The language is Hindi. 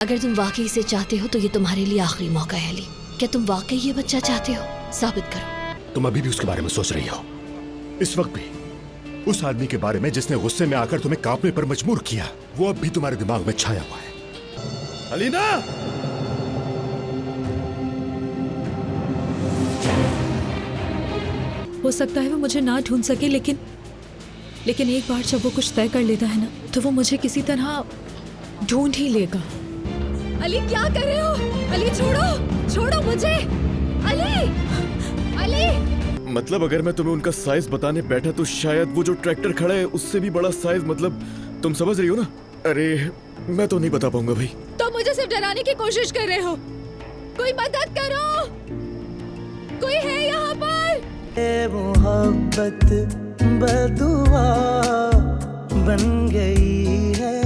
अगर तुम वाकई इसे चाहते हो तो ये तुम्हारे लिए आखिरी मौका है अली। क्या तुम वाकई ये बच्चा चाहते हो? साबित करो। तुम अभी भी उसके बारे में सोच रही हो, इस वक्त भी उस आदमी के बारे में जिसने गुस्से में आकर तुम्हें कांपने पर मजबूर किया, वो अब भी तुम्हारे दिमाग में छाया हुआ है। अलीना! हो सकता है वो मुझे ना ढूंढ सके, लेकिन एक बार जब वो कुछ तय कर लेता है ना, तो वो मुझे किसी तरह ढूंढ ही लेगा। अली क्या कर रहे हो? अली छोड़ो मुझे। अली मतलब अगर मैं तुम्हें उनका साइज बताने बैठा तो शायद वो जो ट्रैक्टर खड़ा है उससे भी बड़ा साइज, मतलब तुम समझ रही हो ना? अरे मैं तो नहीं बता पाऊंगा भाई। तो मुझे सिर्फ डराने की कोशिश कर रहे हो। कोई मदद करो, कोई है यहाँ पर? मोहब्बत बदुआ बन गई है।